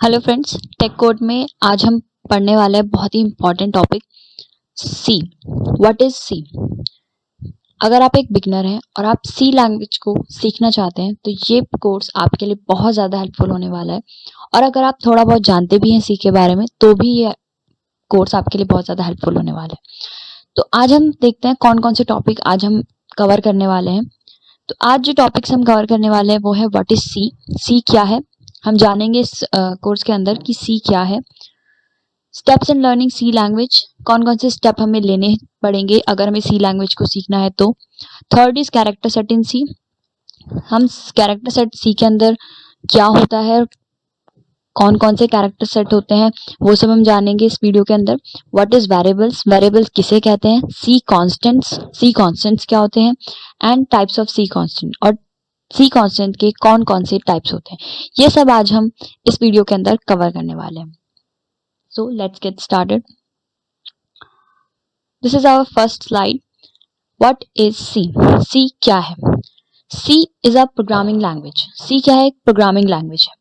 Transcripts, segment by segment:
Hello friends, take code में आज हम पढ़ने वाले हैं बहुत ही important topic C. What is C? अगर आप एक बिगनर हैं और आप सी लैंग्वेज को सीखना चाहते हैं तो ये कोर्स आपके लिए बहुत ज़्यादा हेल्पफुल होने वाला है। और अगर आप थोड़ा बहुत जानते भी हैं सी के बारे में तो भी ये कोर्स आपके लिए बहुत ज़्यादा हेल्पफुल होने वाला है। तो आज हम देखते हैं कौन कौन से टॉपिक आज हम कवर करने वाले हैं। तो आज जो टॉपिक्स हम कवर करने वाले हैं वो है व्हाट इज सी। सी क्या है हम जानेंगे इस कोर्स के अंदर कि सी क्या है। Steps in learning C language, कौन कौन से स्टेप हमें लेने पड़ेंगे अगर हमें सी लैंग्वेज को सीखना है तो। थर्ड इज कैरेक्टर सेट इन सी, हम कैरेक्टर सेट सी के अंदर क्या होता है, कौन कौन से कैरेक्टर सेट होते हैं वो सब हम जानेंगे इस वीडियो के अंदर। व्हाट इज वेरिएबल्स, वेरिएबल्स किसे कहते हैं, सी कॉन्स्टेंट्स क्या होते हैं, and types of C constant, और सी कॉन्स्टेंट के कौन कौन से टाइप्स होते हैं, ये सब आज हम इस वीडियो के अंदर कवर करने वाले हैं। So let's get started. This is our first slide. What is C? C क्या है? C is a programming language. C क्या है? एक प्रोग्रामिंग लैंग्वेज है।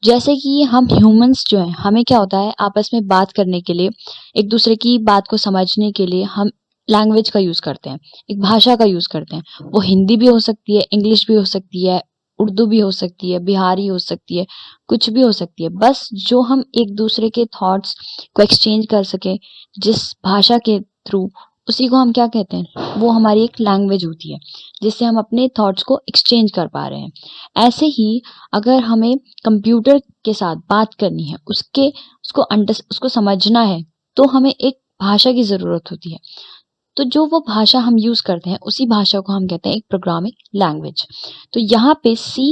जैसे कि हम ह्यूमंस जो हैं, हमें क्या होता है आपस में बात करने के लिए, एक दूसरे की बात को समझने के लिए हम लैंग्वेज का यूज़ करते हैं, एक भाषा का यूज़ करते हैं। वो हिंदी भी हो सकती है, इंग्लिश भी हो सकती है, उर्दू भी हो सकती है, बिहारी हो सकती है, कुछ भी हो सकती है। बस जो हम एक दूसरे के थॉट्स को एक्सचेंज कर सके जिस भाषा के थ्रू, उसी को हम क्या कहते हैं, वो हमारी एक लैंग्वेज होती है जिससे हम अपने थॉट्स को एक्सचेंज कर पा रहे हैं। ऐसे ही अगर हमें कंप्यूटर के साथ बात करनी है, उसको समझना है, तो हमें एक भाषा की ज़रूरत होती है। तो जो वो भाषा हम यूज़ करते हैं उसी भाषा को हम कहते हैं एक प्रोग्रामिंग लैंग्वेज। तो यहाँ पे सी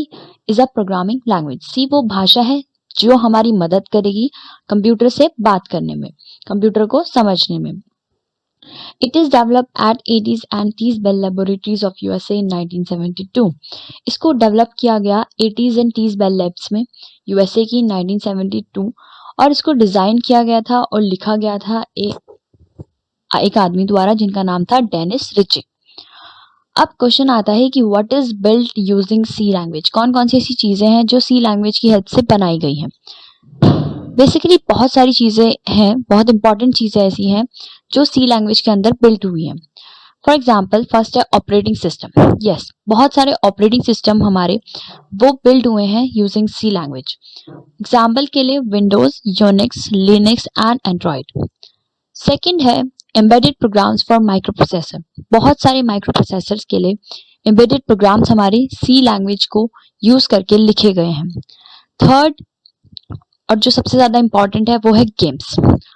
इज़ अ प्रोग्रामिंग लैंग्वेज। सी वो भाषा है जो हमारी मदद करेगी कंप्यूटर से बात करने में, कंप्यूटर को समझने में। It is developed at AT's and T's Bell Laboratories of USA in 1972. इसको डेवलप किया गया AT's and T's Bell Labs में USA की 1972, और इसको डिज़ाइन किया गया था और लिखा गया था एक आदमी द्वारा जिनका नाम था डेनिस रिची। अब क्वेश्चन आता है कि what is built using C language, कौन कौन सी ऐसी चीज़ें हैं जो सी लैंग्वेज की हेल्प से बनाई गई हैं। बेसिकली बहुत सारी चीज़ें हैं, बहुत इंपॉर्टेंट चीज़ें ऐसी हैं जो सी लैंग्वेज के अंदर बिल्ट हुई हैं। फॉर एग्जाम्पल फर्स्ट है ऑपरेटिंग सिस्टम। यस, बहुत सारे ऑपरेटिंग सिस्टम हमारे वो बिल्ड हुए हैं यूजिंग सी लैंग्वेज। एग्जाम्पल के लिए Windows, Unix, Linux and Android. Second है embedded programs for microprocessor. बहुत सारे माइक्रो प्रोसेसर्स के लिए एम्बेडेड प्रोग्राम्स हमारे सी लैंग्वेज को यूज़ करके लिखे गए हैं। थर्ड, और जो सबसे ज़्यादा इम्पॉर्टेंट है, वो है गेम्स।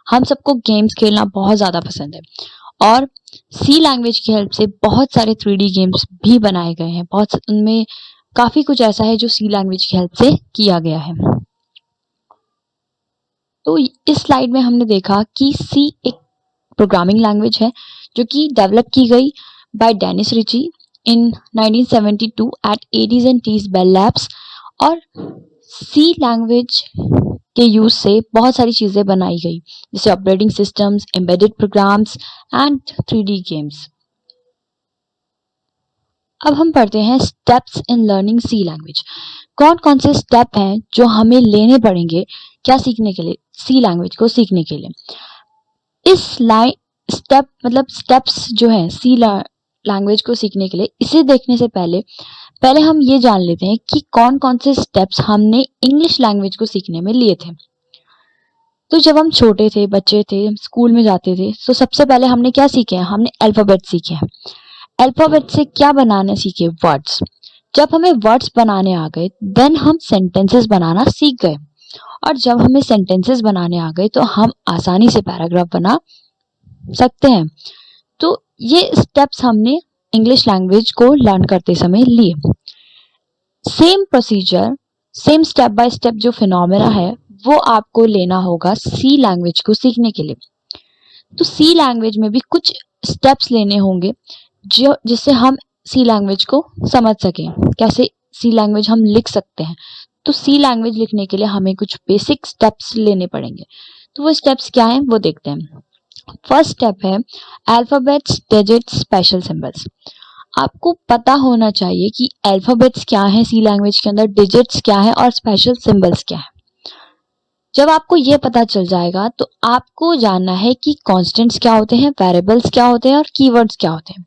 हम सबको गेम्स खेलना बहुत ज़्यादा पसंद है और सी लैंग्वेज की हेल्प से बहुत सारे 3D गेम्स भी बनाए गए हैं। उनमें काफ़ी कुछ ऐसा है जो सी लैंग्वेज की हेल्प से किया गया है। तो इस स्लाइड में हमने देखा कि सी एक प्रोग्रामिंग लैंग्वेज है जो कि डेवलप की गई by Dennis Ritchie in 1972 at AT and T's Bell Labs. और सी लैंग्वेज के यूज से बहुत सारी चीज़ें बनाई गई, जैसे operating systems, embedded programs and 3D games. अब हम पढ़ते हैं steps in learning C language. कौन कौन से स्टेप हैं जो हमें लेने पड़ेंगे क्या सीखने के लिए, सी लैंग्वेज को सीखने के लिए। इस स्टेप्स जो हैं सी लैंग्वेज को सीखने के लिए, इसे देखने से पहले हम ये जान लेते हैं कि कौन कौन से स्टेप्स हमने इंग्लिश लैंग्वेज को सीखने में लिए थे। तो जब हम छोटे थे, बच्चे थे, स्कूल में जाते थे, तो सबसे पहले हमने क्या सीखे हैं, हमने अल्फ़ाबेट सीखे हैं। अल्फ़ाबेट से क्या बनाने सीखे, वर्ड्स। जब हमें वर्ड्स बनाने आ गए देन हम सेंटेंसेस बनाना सीख गए, और जब हमें सेंटेंसेस बनाने आ गए तो हम आसानी से पैराग्राफ बना सकते हैं। तो ये स्टेप्स हमने इंग्लिश लैंग्वेज को लर्न करते समय लिए। Same procedure, same step by step जो फिनोमेना है वो आपको लेना होगा सी लैंग्वेज को सीखने के लिए। तो सी लैंग्वेज में भी कुछ स्टेप्स लेने होंगे जो जिससे हम सी लैंग्वेज को समझ सकें, कैसे सी लैंग्वेज हम लिख सकते हैं। तो सी लैंग्वेज लिखने के लिए हमें कुछ बेसिक स्टेप्स लेने पड़ेंगे। तो वो स्टेप्स क्या हैं वो देखते हैं। फर्स्ट स्टेप है अल्फ़ाबेट्स, डिजिट्स, स्पेशल सिंबल्स। आपको पता होना चाहिए कि अल्फ़ाबेट्स क्या है सी लैंग्वेज के अंदर, डिजिट्स क्या है और स्पेशल सिंबल्स क्या है। जब आपको ये पता चल जाएगा तो आपको जानना है कि कॉन्स्टेंट्स क्या होते हैं, वेरिएबल्स क्या होते हैं और कीवर्ड्स क्या होते हैं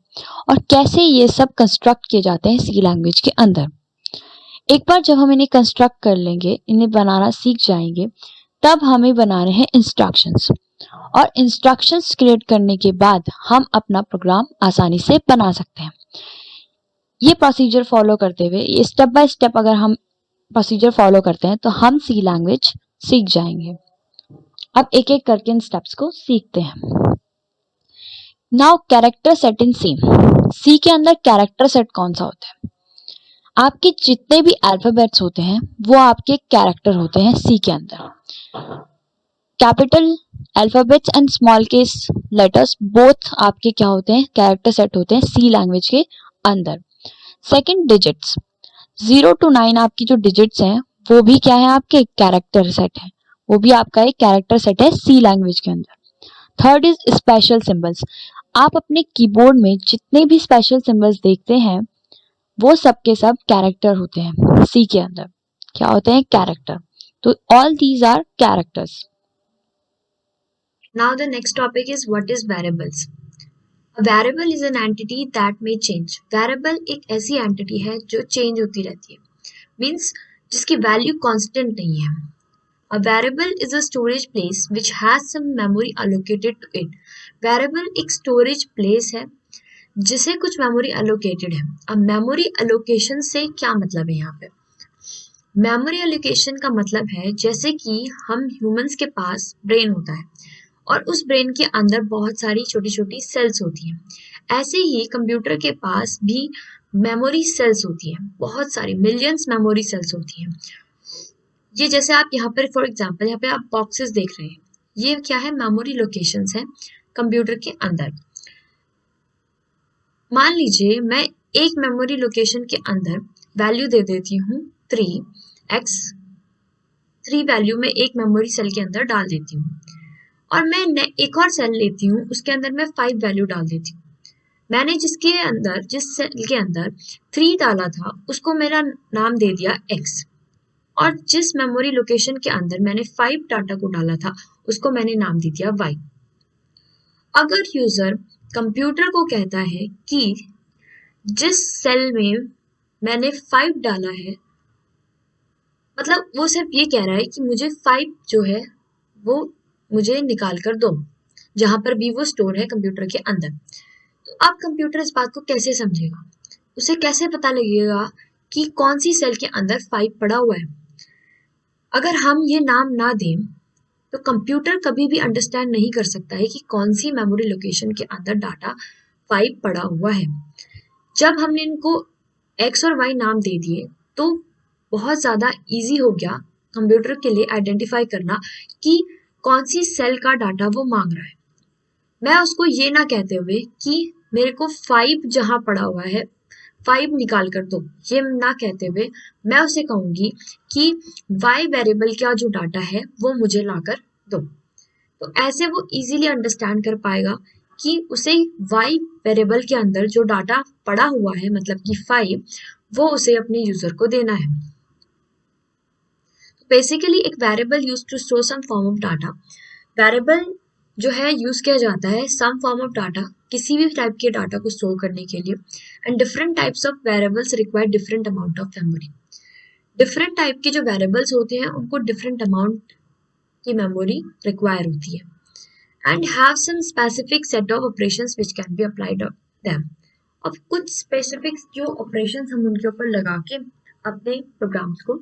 और कैसे ये सब कंस्ट्रक्ट किए जाते हैं सी लैंग्वेज के अंदर। एक बार जब हम इन्हें कंस्ट्रक्ट कर लेंगे, इन्हें बनाना सीख जाएंगे, तब हमें बनाने हैं इंस्ट्रक्शंस और इंस्ट्रक्शंस क्रिएट करने के बाद हम अपना प्रोग्राम आसानी से बना सकते हैं। ये प्रोसीजर फॉलो करते हुए, ये स्टेप बाय स्टेप अगर हम प्रोसीजर फॉलो करते हैं तो हम सी लैंग्वेज सीख जाएंगे। अब एक एक करके इन स्टेप्स को सीखते हैं। नाउ कैरेक्टर सेट इन सी। सी के अंदर कैरेक्टर सेट कौन सा होता है? आपके जितने भी अल्फाबेट्स होते हैं वो आपके कैरेक्टर होते हैं सी के अंदर। Capital alphabets and small case letters both आपके क्या होते हैं? कैरेक्टर सेट होते हैं सी लैंग्वेज के अंदर। सेकंड, डिजिट्स 0 to 9 आपकी जो डिजिट्स हैं वो भी क्या है? आपके कैरेक्टर सेट है, वो भी आपका एक कैरेक्टर सेट है सी लैंग्वेज के अंदर। Third is special symbols. आप अपने कीबोर्ड में जितने भी स्पेशल सिंबल्स देखते हैं वो सब के सब कैरेक्टर होते हैं सी के अंदर। क्या होते हैं? कैरेक्टर। तो all these are characters. Now the next topic is what is variables. A variable is an entity that may change. Variable एक ऐसी entity है जो change होती रहती है, means जिसकी value constant नहीं है. A variable is a storage place which has some memory allocated to it. Variable एक storage place है जिसे कुछ memory allocated है. अब memory allocation से क्या मतलब है यहाँ पे? memory allocation का मतलब है जैसे कि हम humans के पास brain होता है और उस ब्रेन के अंदर बहुत सारी छोटी छोटी सेल्स होती हैं, ऐसे ही कंप्यूटर के पास भी मेमोरी सेल्स होती हैं, बहुत सारी मिलियंस मेमोरी सेल्स होती हैं। ये जैसे आप यहाँ पर फॉर एग्जांपल यहाँ पे आप बॉक्सेस देख रहे हैं, ये क्या है? मेमोरी लोकेशंस हैं कंप्यूटर के अंदर। मान लीजिए मैं एक मेमोरी लोकेशन के अंदर वैल्यू दे देती हूँ 3x, 3 वैल्यू में एक मेमोरी सेल के अंदर डाल देती हूँ और मैं एक और सेल लेती हूँ, उसके अंदर मैं 5 वैल्यू डाल देती हूँ। मैंने जिस सेल के अंदर 3 डाला था उसको मेरा नाम दे दिया x और जिस मेमोरी लोकेशन के अंदर मैंने 5 डाटा को डाला था उसको मैंने नाम दे दिया y। अगर यूजर कंप्यूटर को कहता है कि जिस सेल में मैंने 5 डाला है, मतलब वो सिर्फ ये कह रहा है कि मुझे 5 जो है वो मुझे निकाल कर दो, जहां पर भी वो स्टोर है कंप्यूटर के अंदर। तो अब कंप्यूटर इस बात को कैसे समझेगा? उसे कैसे पता लगेगा कि कौन सी सेल के अंदर 5 पड़ा हुआ है? अगर हम ये नाम ना दें तो कंप्यूटर कभी भी अंडरस्टैंड नहीं कर सकता है कि कौन सी मेमोरी लोकेशन के अंदर डाटा 5 पड़ा हुआ है। जब हमने इनको x और y नाम दे दिए तो बहुत ज़्यादा इजी हो गया कंप्यूटर के लिए आइडेंटिफाई करना कि कौन सी सेल का डाटा वो मांग रहा है। मैं उसको ये ना कहते हुए कि मेरे को 5 जहां पड़ा हुआ है 5 निकाल कर दो, ये ना कहते हुए मैं उसे कहूंगी कि y वेरिएबल का जो डाटा है वो मुझे लाकर दो। तो ऐसे वो इजीली अंडरस्टैंड कर पाएगा कि उसे y वेरिएबल के अंदर जो डाटा पड़ा हुआ है मतलब कि 5 वो उसे अपने यूजर को देना है। बेसिकली एक variable use to store some form of data. Variable जो है यूज किया जाता है सम फॉर्म ऑफ डाटा, किसी भी टाइप के डाटा को स्टोर करने के लिए। And different types of variables require different amount of memory. Different type के जो वेरिएबल्स होते हैं उनको डिफरेंट अमाउंट की मेमोरी रिक्वायर होती है and have some specific set of operations which can be applied on them. अब कुछ स्पेसिफिक जो ऑपरेशंस हम उनके ऊपर लगा के अपने प्रोग्राम्स को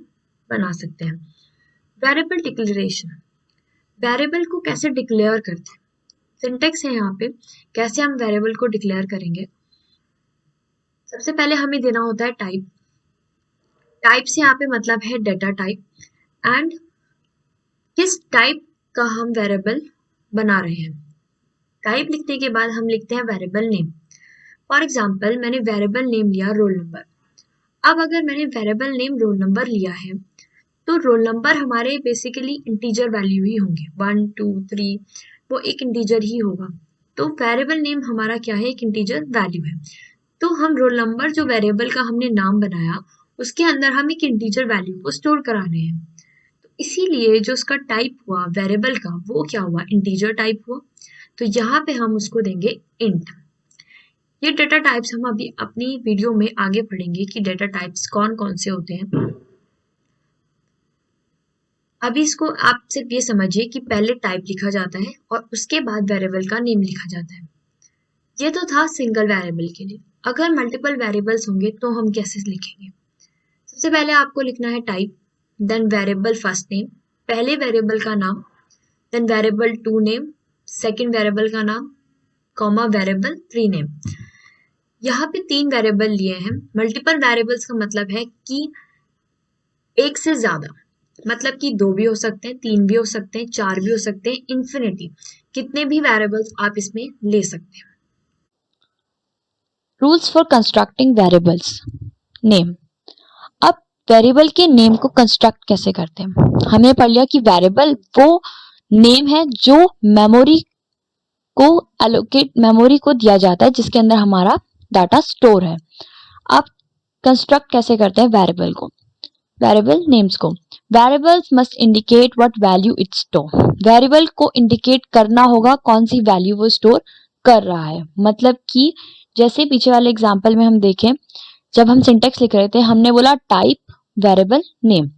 बना सकते हैं। वेरिएबल डिक्लेरेशन, वेरिएबल को कैसे डिक्लेयर करते हैं? सिंटेक्स है यहाँ पे कैसे हम वेरिएबल को डिक्लेयर करेंगे। सबसे पहले हमें देना होता है टाइप। टाइप से यहाँ पे मतलब है डेटा टाइप एंड किस टाइप का हम वेरिएबल बना रहे हैं। टाइप लिखने के बाद हम लिखते हैं वेरिएबल नेम। फॉर एग्जाम्पल मैंने वेरिएबल नेम लिया रोल नंबर। अब अगर मैंने वेरिएबल नेम रोल नंबर लिया है तो रोल नंबर हमारे बेसिकली इंटीजर वैल्यू ही होंगे, 1 2 3 वो एक इंटीजर ही होगा। तो वेरिएबल नेम हमारा क्या है? एक इंटीजर वैल्यू है। तो हम रोल नंबर जो वेरिएबल का हमने नाम बनाया उसके अंदर हम एक इंटीजर वैल्यू को स्टोर करा रहे हैं। तो इसीलिए जो उसका टाइप हुआ वेरिएबल का वो क्या हुआ, इंटीजर टाइप हुआ। तो यहाँ पे हम उसको देंगे इंट। ये डेटा टाइप्स हम अभी अपनी वीडियो में आगे पढ़ेंगे कि डेटा टाइप्स कौन कौन से होते हैं। अभी इसको आप सिर्फ ये समझिए कि पहले टाइप लिखा जाता है और उसके बाद वेरिएबल का नेम लिखा जाता है। ये तो था सिंगल वेरिएबल के लिए। अगर मल्टीपल वेरिएबल्स होंगे तो हम कैसे लिखेंगे? सबसे पहले आपको लिखना है type, then variable first name, पहले वेरिएबल का नाम, then variable two name, second variable का नाम, कॉमा वेरिएबल थ्री नेम। यहाँ पे 3 वेरिएबल लिए हैं। मल्टीपल वेरिएबल्स का मतलब है कि एक से ज्यादा, मतलब कि 2 भी हो सकते हैं, 3 भी हो सकते हैं, 4 भी हो सकते हैं, इन्फिनिटी कितने भी वेरिएबल्स आप इसमें ले सकते हैं। Rules for constructing variables name. अब वेरिएबल के नेम को कंस्ट्रक्ट कैसे करते हैं? हमने पढ़ लिया कि वेरिएबल वो नेम है जो मेमोरी को दिया जाता है जिसके अंदर हमारा डाटा स्टोर है। अब कंस्ट्रक्ट कैसे करते हैं वेरिएबल को, वेरिएबल नेम्स को? Variables must indicate what value it store. Variable को इंडिकेट करना होगा कौन सी वैल्यू वो स्टोर कर रहा है। मतलब कि जैसे पीछे वाले एग्जांपल में हम देखें, जब हम सिंटेक्स लिख रहे थे हमने बोला टाइप वेरिएबल नेम,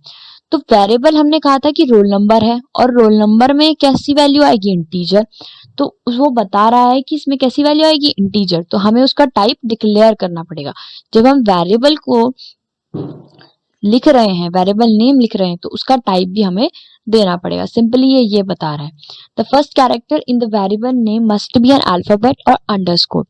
तो वेरिएबल हमने कहा था कि रोल नंबर है और रोल नंबर में कैसी वैल्यू आएगी, इंटीजर। तो वो बता रहा है कि इसमें कैसी वैल्यू आएगी, इंटीजर, तो हमें उसका टाइप डिक्लेयर करना पड़ेगा। जब हम वेरिएबल को लिख रहे हैं, वेरिएबल नेम लिख रहे हैं, तो उसका टाइप भी हमें देना पड़ेगा। सिंपली ये बता रहा है the first character in the variable name must be an alphabet और अंडरस्कोर।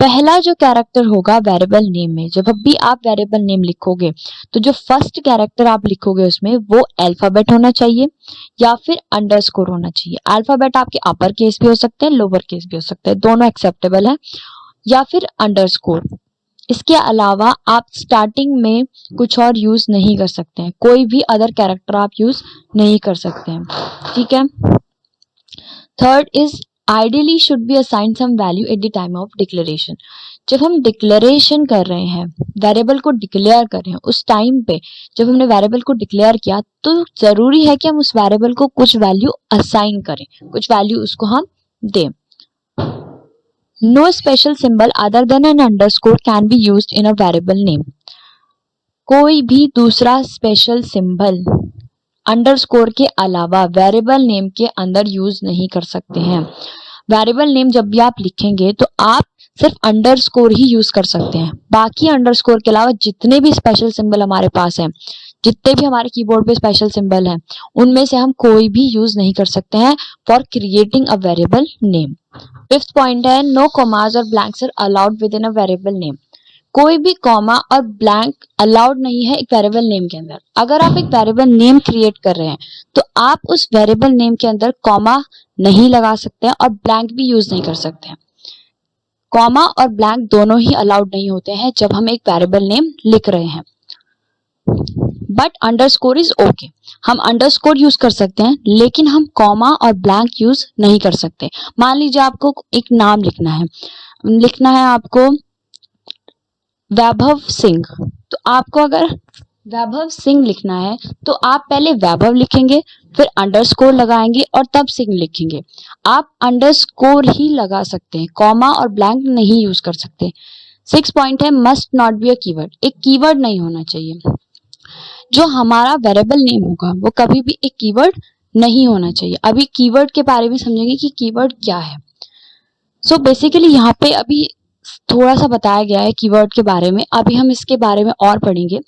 पहला जो कैरेक्टर होगा वेरिएबल नेम में, जब भी आप वेरिएबल नेम लिखोगे तो जो फर्स्ट कैरेक्टर आप लिखोगे उसमें वो अल्फाबेट होना चाहिए या फिर अंडरस्कोर होना चाहिए। अल्फाबेट आपके अपर केस भी हो सकते हैं, लोअर केस भी हो सकते हैं, दोनों एक्सेप्टेबल है, या फिर अंडरस्कोर। इसके अलावा आप स्टार्टिंग में कुछ और यूज नहीं कर सकते हैं, कोई भी अदर कैरेक्टर आप यूज नहीं कर सकते हैं, ठीक है। Third is ideally should be assign some value at the time of declaration. जब हम डिक्लेरेशन कर रहे हैं, वेरिएबल को डिक्लेयर कर रहे हैं, उस टाइम पे जब हमने वेरिएबल को डिक्लेयर किया तो जरूरी है कि हम उस वेरिएबल को कुछ वैल्यू असाइन करें, कुछ वैल्यू उसको हम दें। No special symbol other than an underscore can be used in a variable name. कोई भी दूसरा स्पेशल सिंबल अंडरस्कोर के अलावा वेरिएबल नेम के अंदर यूज नहीं कर सकते हैं। वेरिएबल नेम जब भी आप लिखेंगे तो आप सिर्फ अंडरस्कोर ही यूज कर सकते हैं। बाकी अंडरस्कोर के अलावा जितने भी स्पेशल सिंबल हमारे पास हैं, जितने भी हमारे कीबोर्ड पे स्पेशल सिंबल हैं, उनमें से हम कोई भी यूज नहीं कर सकते हैं for creating a variable name. Fifth point है नो कॉमास और blanks are allowed within a variable name. कोई भी कॉमा और ब्लैंक अलाउड नहीं है एक वेरिएबल नेम के अंदर। अगर आप एक वेरिएबल नेम क्रिएट कर रहे हैं तो आप उस वेरिएबल नेम के अंदर कॉमा नहीं लगा सकते हैं और ब्लैंक भी यूज नहीं कर सकते हैं। कॉमा और ब्लैंक दोनों ही अलाउड नहीं होते हैं जब हम एक वेरिएबल नेम लिख रहे हैं। बट अंडरस्कोर इज ओके, हम अंडरस्कोर यूज कर सकते हैं लेकिन हम कॉमा और ब्लैंक यूज नहीं कर सकते। मान लीजिए आपको एक नाम लिखना है आपको वैभव सिंह, तो आपको अगर वैभव सिंह लिखना है तो आप पहले वैभव लिखेंगे, फिर अंडरस्कोर लगाएंगे और तब सिंह लिखेंगे। आप अंडरस्कोर ही लगा सकते हैं, कॉमा और ब्लैंक नहीं यूज कर सकते। 6 पॉइंट है must not be a keyword. एक कीवर्ड नहीं होना चाहिए। जो हमारा वेरिएबल नेम होगा वो कभी भी एक कीवर्ड नहीं होना चाहिए। अभी कीवर्ड के बारे में समझेंगे कि कीवर्ड क्या है। सो बेसिकली यहाँ पे अभी थोड़ा सा बताया गया है कीवर्ड के बारे में, अभी हम इसके बारे में और पढ़ेंगे।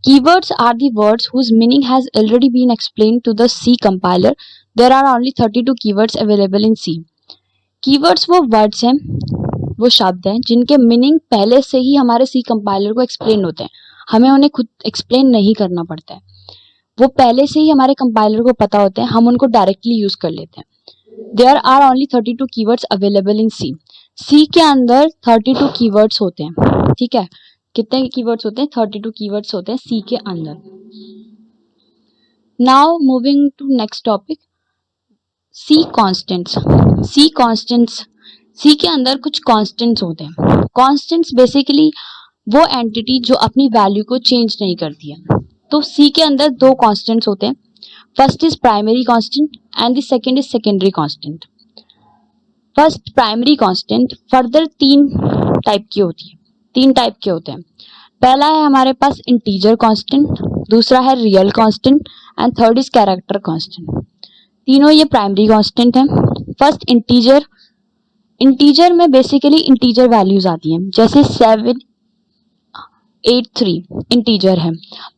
Keywords are the words whose meaning has already been explained to the C compiler. There are only 32 keywords available in C. Keywords वो words हैं, वो शब्द हैं जिनके मीनिंग पहले से ही हमारे C कंपाइलर को एक्सप्लेन होते हैं, हमें उन्हें खुद एक्सप्लेन नहीं करना पड़ता है। वो पहले से ही हमारे कंपाइलर को पता होते हैं, हम उनको डायरेक्टली यूज कर लेते हैं। There are only 32 keywords available in C. C के अंदर 32 कीवर्ड्स होते हैं, ठीक है। कितने कीवर्ड्स होते हैं? 32 कीवर्ड्स होते हैं सी के अंदर। Now moving to next topic, C constants. C के अंदर कुछ कॉन्स्टेंट्स होते हैं। कॉन्स्टेंट्स बेसिकली वो एंटिटी जो अपनी वैल्यू को चेंज नहीं करती है। तो सी के अंदर दो कॉन्स्टेंट्स होते हैं. First is primary constant and the second is secondary constant. First primary constant further तीन टाइप की होती है, तीन टाइप के होते हैं. पहला है हमारे पास इंटीजर कांस्टेंट, दूसरा है real constant and third is character constant. तीनों ये प्राइमरी कांस्टेंट हैं. फर्स्ट इंटीजर, इंटीजर में बेसिकली इंटीजर वैल्यूज आती हैं, जैसे 783 इंटीजर है,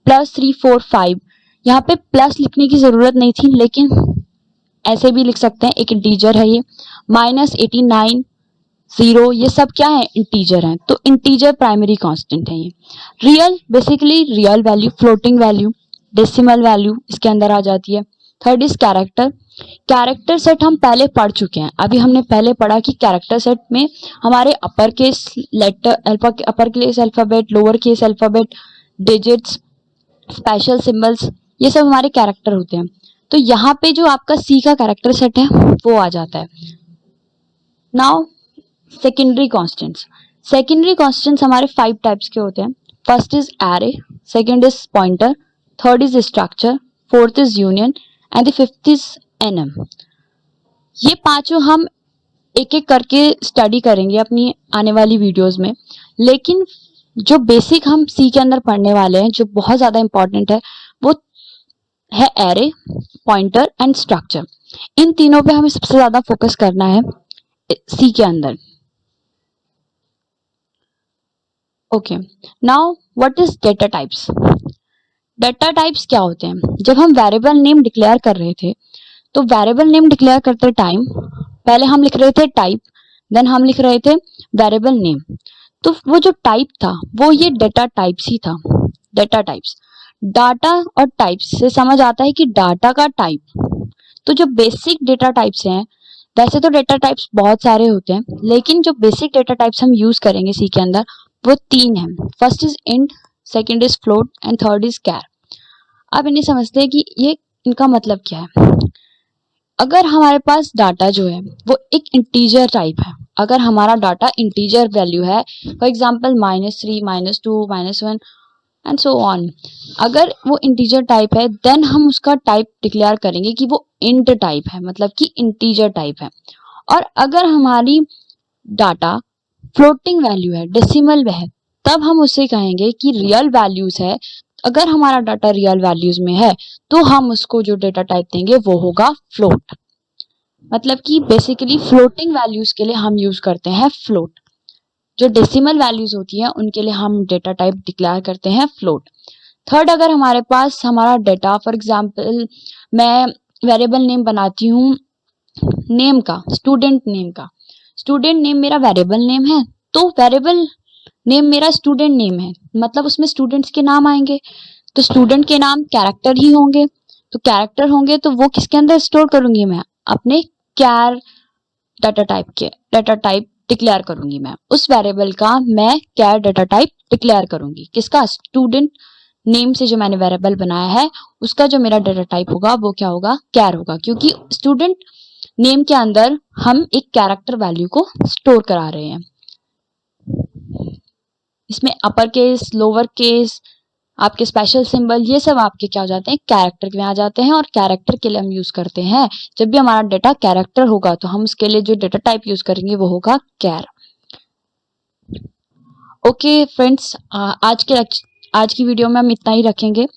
+345. यहाँ पे प्लस लिखने की जरूरत नहीं थी, लेकिन ऐसे भी लिख सकते हैं, एक इंटीजर है ये. -89 0, ये सब क्या है, इंटीजर हैं. तो इंटीजर प्राइमरी कांस्टेंट है ये. Real basically real value, floating value, decimal value इसके अंदर आ जाती है. Third is character. Character set हम पहले पढ़ चुके हैं. अभी हमने पहले पढ़ा कि कैरेक्टर सेट में हमारे upper case letter, upper case alphabet, lower case alphabet, digits, special symbols, ये सब हमारे कैरेक्टर होते हैं. तो यहाँ पे जो आपका सी का कैरेक्टर सेट है वो आ जाता है. Now secondary constants. Secondary constants हमारे 5 टाइप्स के होते हैं. First is array, second is pointer, third is structure, fourth is union and the fifth is annum. ये पांचों हम एक एक करके स्टडी करेंगे अपनी आने वाली वीडियोस में. लेकिन जो बेसिक हम सी के अंदर पढ़ने वाले हैं, जो बहुत ज्यादा इंपॉर्टेंट है, वो है एरे, पॉइंटर एंड स्ट्रक्चर. इन तीनों पे हमें सबसे ज्यादा फोकस करना है सी के अंदर. Okay, now what is data types. Data types क्या होते हैं. जब हम वेरिएबल नेम डिक्लेयर कर रहे थे, तो वेरिएबल नेम डिक्लेयर करते टाइम पहले हम लिख रहे थे टाइप, देन हम लिख रहे थे वेरिएबल नेम. तो वो जो टाइप था वो ये डेटा टाइप्स ही था. डेटा टाइप्स, डाटा और टाइप्स से समझ आता है कि डाटा का टाइप. तो जो बेसिक डेटा टाइप्स हैं, वैसे तो डेटा टाइप्स बहुत सारे होते हैं, लेकिन जो बेसिक डेटा टाइप्स हम यूज करेंगे सी के अंदर वो 3 हैं. First is int, second is float and third is char. अब इन्हें समझते हैं कि ये इनका मतलब क्या है. अगर हमारे पास डाटा जो है वो एक इंटीजर टाइप है, अगर हमारा डाटा इंटीजर वैल्यू है, for example -3, -2, -1 and so on, अगर वो इंटीजर टाइप है, देन हम उसका टाइप डिक्लेयर करेंगे कि वो इंट टाइप है, मतलब कि इंटीजर टाइप है. और अगर हमारी डाटा फ्लोटिंग वैल्यू है, डेसिमल है, तब हम उसे कहेंगे कि रियल वैल्यूज है. अगर हमारा डाटा रियल वैल्यूज में है तो हम उसको जो डेटा टाइप देंगे वो होगा फ्लोट. मतलब कि बेसिकली फ्लोटिंग वैल्यूज के लिए हम यूज करते हैं फ्लोट. जो डेसिमल वैल्यूज होती है उनके लिए हम डेटा टाइप डिक्लेयर करते हैं फ्लोट. थर्ड, अगर हमारे पास हमारा डेटा, फॉर एग्जांपल मैं वेरिएबल नेम बनाती हूँ नेम का, स्टूडेंट नेम का. स्टूडेंट नेम मेरा वेरिएबल नेम है, तो वेरिएबल नेम मेरा स्टूडेंट नेम है, मतलब उसमें स्टूडेंट्स के नाम आएंगे. तो स्टूडेंट के नाम कैरेक्टर ही होंगे. तो कैरेक्टर होंगे तो वो किसके अंदर स्टोर करूंगी, मैं अपने कैर डाटा टाइप के डाटा टाइप डिक्लेयर करूंगी. मैं उस वेरिएबल का मैं कैर डाटा टाइप डिक्लेयर करूंगी. किसका, स्टूडेंट नेम से जो मैंने वेरिएबल बनाया है उसका जो मेरा डाटा टाइप होगा वो क्या होगा, कैर होगा, क्योंकि स्टूडेंट नेम के अंदर हम एक कैरेक्टर वैल्यू को स्टोर करा रहे हैं. इसमें अपर केस, लोअर केस, आपके स्पेशल सिंबल, ये सब आपके क्या हो जाते हैं, कैरेक्टर में आ जाते हैं. और कैरेक्टर के लिए हम यूज करते हैं, जब भी हमारा डेटा कैरेक्टर होगा तो हम उसके लिए जो डेटा टाइप यूज करेंगे वो होगा कैर. ओके फ्रेंड्स, आज की वीडियो में हम इतना ही रखेंगे.